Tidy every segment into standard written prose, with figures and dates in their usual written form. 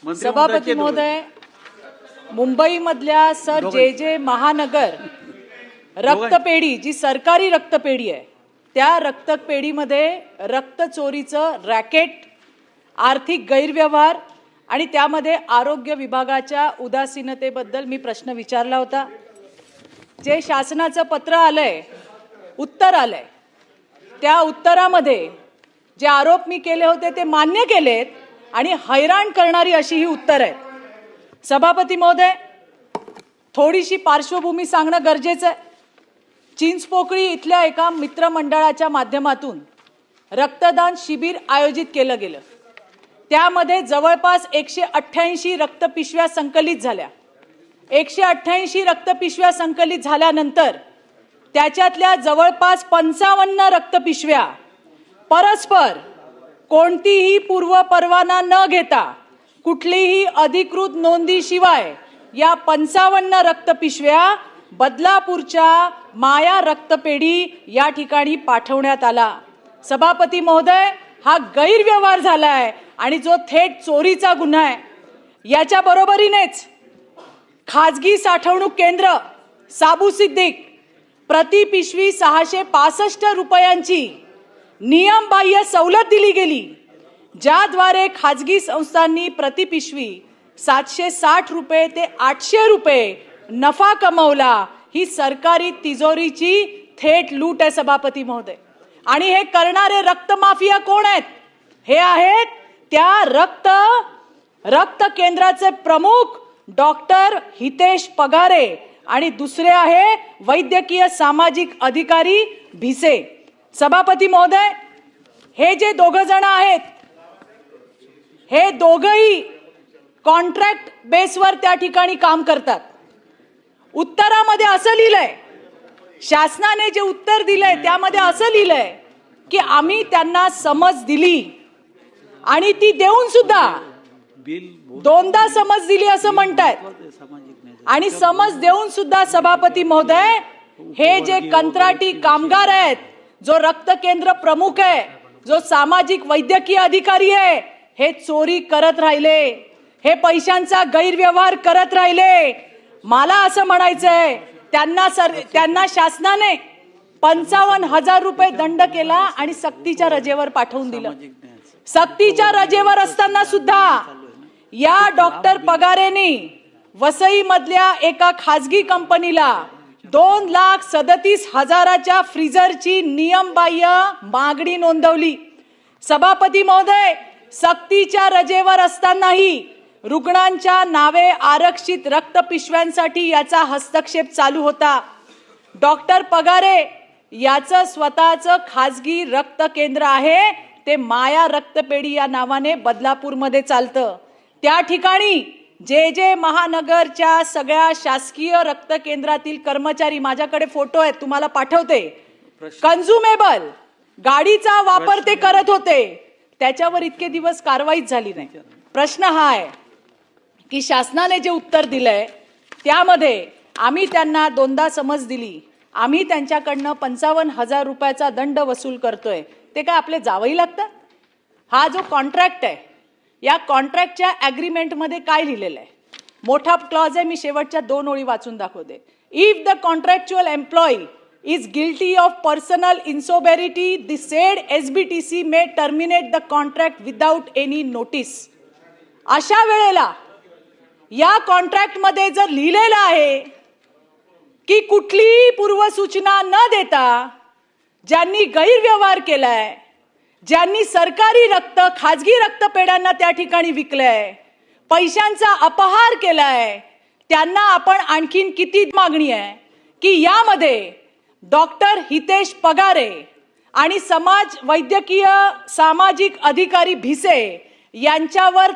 सभापती महोदय, मुंबईमधल्या सर जे महानगर रक्तपेढी जी सरकारी रक्तपेढी आहे त्या रक्तपेढीमध्ये रक्त चोरीचं रॅकेट, आर्थिक गैरव्यवहार आणि त्यामध्ये आरोग्य विभागाच्या उदासीनतेबद्दल मी प्रश्न विचारला होता। जे शासनाचं पत्र आलंय, उत्तर आलंय, त्या उत्तरामध्ये जे आरोप मी केले होते ते मान्य केलेत आणि हैराण करणारी अशी ही उत्तर आहेत। सभापती महोदय, थोडीशी पार्श्वभूमी सांगणं गरजेचं आहे। चिंचपोकळी इथल्या एका मित्रमंडळाच्या माध्यमातून रक्तदान शिबिर आयोजित केलं गेलं। त्यामध्ये जवळपास 188 रक्तपिशव्या संकलित झाल्या। 188 रक्तपिशव्या संकलित झाल्यानंतर त्याच्यातल्या जवळपास 55 रक्तपिशव्या परस्पर कोणतीही पूर्व परवाना न घेता कुठलीही अधिकृत नोंदीशिवाय या 55 रक्तपिशव्या बदलापूरच्या माया रक्तपेढी या ठिकाणी पाठवण्यात आला। सभापती महोदय, हा गैरव्यवहार झालाय आणि जो थेट चोरीचा गुन्हा आहे। याच्या बरोबरीनेच खाजगी साठवणूक केंद्र साबू सिद्दीक प्रति पिशवी 665 रुपयांची नियमबाह्य सवलत दिली गेली, ज्याद्वारे खाजगी संस्थांनी प्रति पिशवी 760 रुपये ते 800 रुपये नफा कमवला। ही सरकारी तिजोरीची थेट लूट आहे सभापती महोदय। आणि हे करणारे रक्त माफिया कोण आहेत? हे आहेत त्या रक्त केंद्राचे प्रमुख डॉक्टर हितेश पगारे आणि दुसरे आहे वैद्यकीय सामाजिक अधिकारी भिसे। सभापती महोदय, हे जे दोघ जण आहेत हे दोघही कॉन्ट्रॅक्ट बेसवर त्या ठिकाणी काम करतात। उत्तरामध्ये असं लिहिलंय, शासनाने जे उत्तर दिलंय त्यामध्ये असं लिहिलंय की आम्ही त्यांना समज दिली आणि ती देऊन सुद्धा दोनदा समज दिली असं म्हणतायत। आणि समज देऊन सुद्धा सभापती महोदय, हे जे कंत्राटी कामगार आहेत, जो रक्त केंद्र प्रमुख आहे, जो सामाजिक वैद्यकीय अधिकारी आहे, हे चोरी करत राहिले, हे पैशांचा गैरव्यवहार करत राहिले। मला असं म्हणायचंय, त्यांना शासनाने 55,000 रुपये दंड केला आणि सक्तीच्या रजेवर पाठवून दिलं। सक्तीच्या रजेवर असताना सुद्धा या डॉक्टर पगारेंनी वसई मधल्या एका खाजगी कंपनीला 2,37,000च्या फ्रीजरची नियमबाह्य मागणी नोंदवली। सभापती महोदय, सक्तीच्या रजेवर असतानाही रुग्णांच्या नावे आरक्षित रक्तपिशव्यांसाठी याचा हस्तक्षेप चालू होता। डॉक्टर पगारे याचं स्वतःचं खाजगी रक्त केंद्र आहे, ते माया रक्तपेढी या नावाने बदलापूरमध्ये चालतं। त्या ठिकाणी जे महानगरच्या सगळ्या शासकीय रक्त केंद्रातील कर्मचारी, माझ्याकडे फोटो आहेत तुम्हाला पाठवते, कन्झ्युमेबल गाडीचा वापर ते करत होते। त्याच्यावर इतके दिवस कारवाईच झाली नाही। प्रश्न हा आहे की शासनाने जे उत्तर दिलंय त्यामध्ये आम्ही त्यांना दोनदा समज दिली, आम्ही त्यांच्याकडनं 55,000 रुपयाचा दंड वसूल करतोय, ते काय आपले जावई लागतात? हा जो कॉन्ट्रॅक्ट आहे, या कॉन्ट्रॅक्टच्या ॲग्रीमेंटमध्ये काय लिहिलेलं आहे? मोठा क्लॉज आहे, मी शेवटच्या 2 ओळी वाचून दाखवते। If the contractual employee is guilty of personal insobriety, the said SBTC may terminate the contract without any notice. अशा वेळेला या कॉन्ट्रॅक्ट मध्ये जर लिहिलेलं आहे की कुठलीही पूर्वसूचना न देता ज्यांनी गैरव्यवहार केलाय, ज्यांनी सरकारी रक्त खाजगी रक्तपेढ्यांना त्या ठिकाणी विकलंय, पैशांचा अपहार केलाय, त्यांना आपण आणखीन किती मागणी आहे की यामध्ये डॉक्टर हितेश पगारे आणि वैद्यकीय सामाजिक अधिकारी भिसे यांच्यावर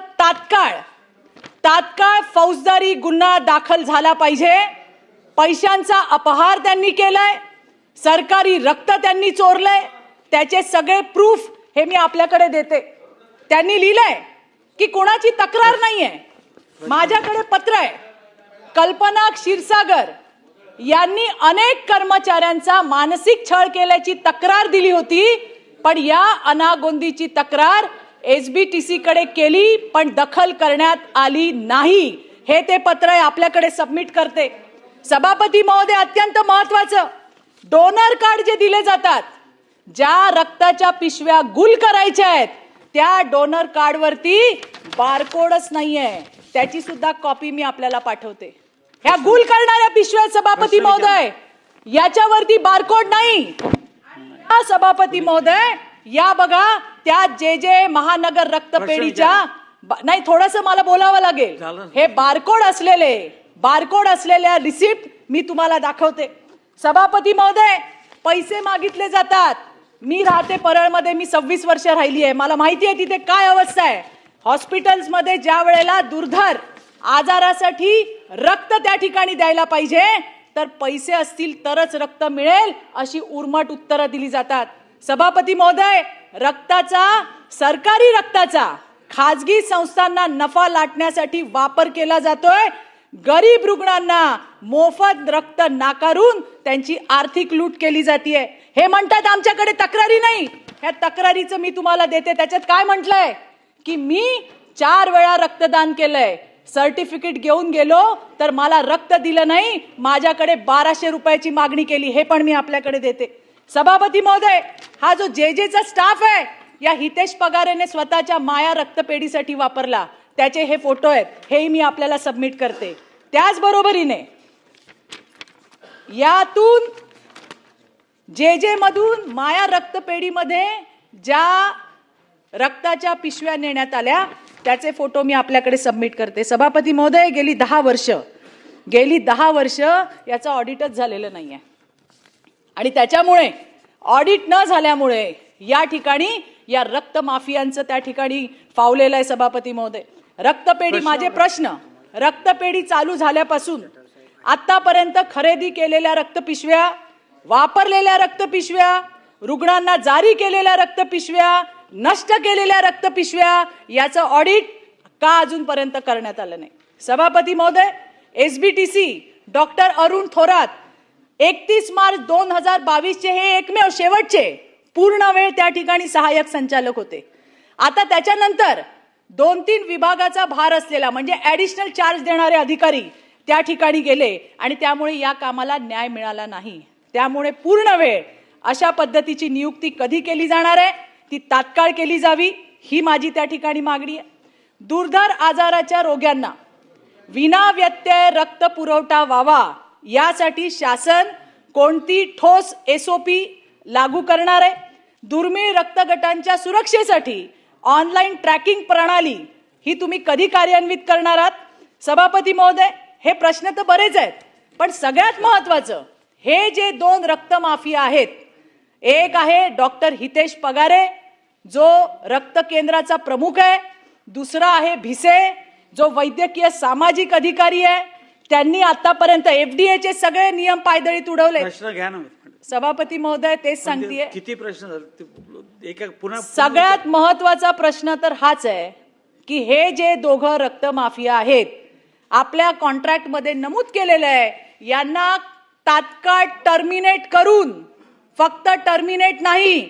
तात्काळ फौजदारी गुन्हा दाखल झाला पाहिजे। पैशांचा अपहार त्यांनी केलाय, सरकारी रक्त त्यांनी चोरलंय, त्याचे सगळे प्रूफ हे मी आपल्याकडे देते। त्यांनी लिहिलंय की कोणाची तक्रार नाहीये, माझ्याकडे पत्र आहे। कल्पना क्षीरसागर यांनी अनेक कर्मचाऱ्यांचा मानसिक छळ केल्याची तक्रार दिली होती, पण या अनागोंदीची तक्रार SBTC कडे केली पण दखल करण्यात आली नाही. हे ते पत्र आपल्याकडे सबमिट करते. सभापती महोदय, अत्यंत महत्वाचं, डोनर कार्ड जे दिले जातात, ज्या रक्ताच्या पिशव्या गुल करायच्या आहेत त्या डोनर कार्ड वरती बारकोडच नाहीये. त्याची सुद्धा कॉपी मी आपल्याला पाठवते. ह्या गुल करणाऱ्या पिशव्या सभापती महोदय, याच्यावरती बारकोड नाही. सभापती महोदय, या बघा, त्या जे महानगर रक्तपेढीच्या नाही, थोडंसं मला बोलावं लागेल. हे बारकोड असलेल्या रिसिप्ट मी तुम्हाला दाखवते. सभापती महोदय, पैसे मागितले जातात. मी राहते परळमध्ये, मी 26 वर्ष राहिली आहे. मला माहिती आहे तिथे काय अवस्था आहे. हॉस्पिटल्समध्ये ज्या वेळेला दुर्धर आजारासाठी रक्त त्या ठिकाणी द्यायला पाहिजे तर पैसे असतील तरच रक्त मिळेल अशी उर्मट उत्तरं दिली जातात. सभापती महोदय, सरकारी रक्ताचा खाजगी संस्थांना नफा लाटण्यासाठी वापर केला जातोय. गरीब रुग्णांना मोफत रक्त नाकारून त्यांची आर्थिक लूट केली जाते. हे म्हणतात आमच्याकडे तक्रारी नाही. ह्या तक्रारीचं मी तुम्हाला देते. त्याच्यात काय म्हटलंय की मी 4 वेळा रक्तदान केलंय, सर्टिफिकेट घेऊन गेलो तर मला रक्त दिलं नाही, माझ्याकडे 1200 रुपयाची मागणी केली. हे पण मी आपल्याकडे देते. सभापती महोदय, हा जो जेजेचा स्टाफ आहे या हितेश पगारेने स्वतःच्या माया रक्तपेढीसाठी वापरला, त्याचे हे फोटो आहेत. हेही मी आपल्याला सबमिट करते. त्याचबरोबरीने यातून जे मधून माया रक्तपेढीमध्ये ज्या रक्ताच्या पिशव्या नेण्यात आल्या त्याचे फोटो मी आपल्याकडे सबमिट करते. सभापती महोदय, गेली 10 वर्ष याचं ऑडिटच झालेलं नाहीये आणि त्याच्यामुळे ऑडिट न झाल्यामुळे या ठिकाणी या रक्त माफियांचं त्या ठिकाणी फावलेलं आहे. सभापती महोदय, रक्तपेढी, माझे प्रश्न, रक्तपेढी चालू झाल्यापासून आतापर्यंत खरेदी केलेल्या रक्तपिशव्या, वापरलेल्या रक्तपिशव्या, रुग्णांना जारी केलेल्या रक्तपिशव्या, नष्ट केलेल्या रक्तपिशव्या, याचं ऑडिट का अजूनपर्यंत करण्यात आलं नाही. सभापती महोदय, SBTC डॉक्टर अरुण थोरात 31 मार्च 2022 चे हे एकमेव शेवटचे पूर्ण वेळ त्या ठिकाणी सहाय्यक संचालक होते. आता त्याच्यानंतर 2-3 विभागाचा भार असलेला म्हणजे ऍडिशनल चार्ज देणारे अधिकारी त्या ठिकाणी गेले आणि त्यामुळे या कामाला न्याय मिळाला नाही. त्यामुळे पूर्ण वेळ अशा पद्धतीची नियुक्ती कधी केली जाणार आहे, ती तात्काळ केली जावी, ही माझी त्या ठिकाणी मागणी आहे. दुर्धर आजाराच्या रोग्यांना विनाव्यत्यय रक्त पुरवठा व्हावा यासाठी शासन कोणती ठोस SOP लागू करणार आहे? दुर्मिळ रक्तगटांच्या सुरक्षेसाठी ऑनलाईन ट्रॅकिंग प्रणाली ही तुम्ही कधी कार्यान्वित करणार आहात? सभापती महोदय, हे प्रश्न तर बरेच आहेत, पण सगळ्यात महत्वाचं, हे जे 2 रक्त माफिया आहेत, एक आहे डॉक्टर हितेश पगारे जो रक्त केंद्राचा प्रमुख आहे, दुसरा आहे भिसे जो वैद्यकीय सामाजिक अधिकारी आहे. त्यांनी आतापर्यंत FDA चे सगळे नियम पायदळीत उडवले. प्रश्न घ्या ना. सभापती महोदय, तेच सांगतेय. किती प्रश्न झाले? पुन्हा सगळ्यात महत्वाचा प्रश्न तर हाच आहे की हे जे दोघं रक्त माफिया आहेत, आपल्या कॉन्ट्रॅक्ट मध्ये नमूद केलेलं आहे, यांना तात्काळ टर्मिनेट करून, फक्त टर्मिनेट नाही,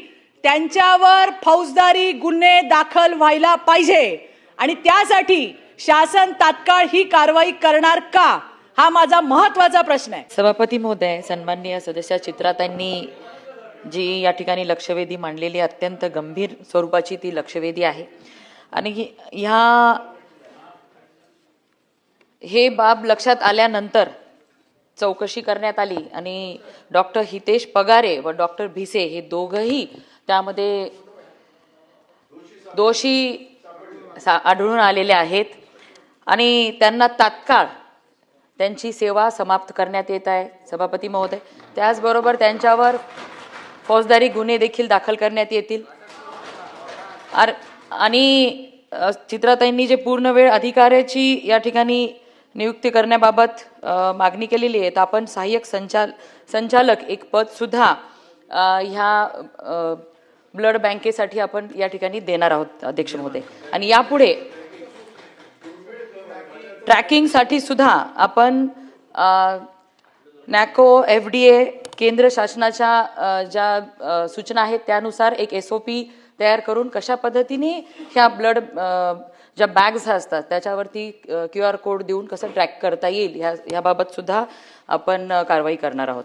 त्यांच्यावर फौजदारी गुन्हे दाखल व्हायला पाहिजे आणि त्यासाठी शासन तात्काळ ही कारवाई करणार का, हा माझा महत्वाचा प्रश्न आहे. सभापती महोदय, सन्माननीय सदस्य चित्राताईंनी जी या ठिकाणी लक्षवेधी मांडलेली अत्यंत गंभीर स्वरूपाची ती लक्षवेधी आहे आणि हे बाब लक्षात आल्यानंतर चौकशी करण्यात आली आणि डॉक्टर हितेश पगारे व डॉक्टर भिसे हे दोघंही त्यामध्ये दोषी आढळून आलेले आहेत आणि त्यांना तात्काळ त्यांची सेवा समाप्त करण्यात येत आहे. सभापती महोदय, त्याचबरोबर त्यांच्यावर फौजदारी गुन्हे देखील दाखल करण्यात येतील आणि चित्राताईंनी जे पूर्ण वेळ अधिकाऱ्याची या ठिकाणी नियुक्ती करण्याबाबत मागणी केलेली आहे, तर आपण सहाय्यक संचालक एक पद सुद्धा ह्या ब्लड बँकेसाठी आपण या ठिकाणी देणार आहोत अध्यक्ष महोदय. आणि यापुढे ट्रॅकिंगसाठी सुद्धा आपण NACO FDA केंद्र शासनाच्या ज्या सूचना आहेत त्यानुसार एक SOP तयार करून कशा पद्धतीने ह्या ब्लड ज्या बॅग्स असतात त्याच्यावरती QR कोड देऊन कसं ट्रॅक करता येईल ह्याबाबत सुद्धा आपण कारवाई करणार आहोत.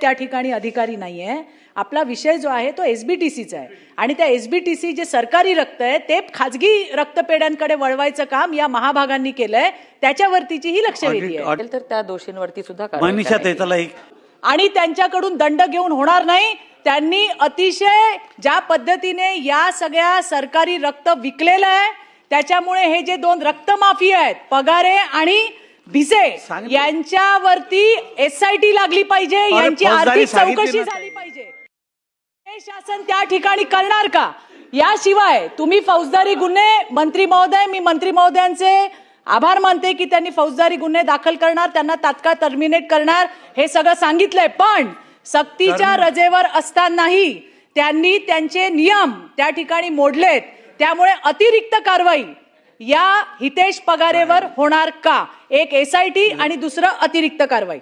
त्या ठिकाणी अधिकारी नाहीये. आपला विषय जो आहे तो SBTCचा आहे आणि त्या SBTC जे सरकारी रक्त आहे ते खाजगी रक्तपेढ्यांकडे वळवायचं काम या महाभागांनी केलंय. त्याच्यावरतीची ही लक्षवेधी आहे. तर त्या दोषींवरती सुद्धा कारवाई मनीषा करायची. त्याला एक आणि त्यांच्याकडून दंड घेऊन होणार नाही. त्यांनी अतिशय ज्या पद्धतीने या सगळ्या सरकारी रक्त विकलेलं आहे त्याच्यामुळे हे जे दोन रक्त माफिया आहेत पगारे आणि भिसे यांच्यावरती SIT लागली पाहिजे. यांची आर्थिक चौकशी झाली पाहिजे. हे शासन त्या ठिकाणी करणार का? याशिवाय तुम्ही फौजदारी गुन्हे मंत्री महोदय, मी मंत्री महोदयांचे आभार मानते की त्यांनी फौजदारी गुन्हे दाखल करणार, त्यांना तात्काळ टर्मिनेट करणार हे सगळं सांगितलंय. पण सक्तीच्या रजेवर असतानाही त्यांनी त्यांचे नियम त्या ठिकाणी मोडलेत. त्यामुळे अतिरिक्त कारवाई या हितेश पगारेवर होणार का? एक SIT आणि दुसरं अतिरिक्त कारवाई.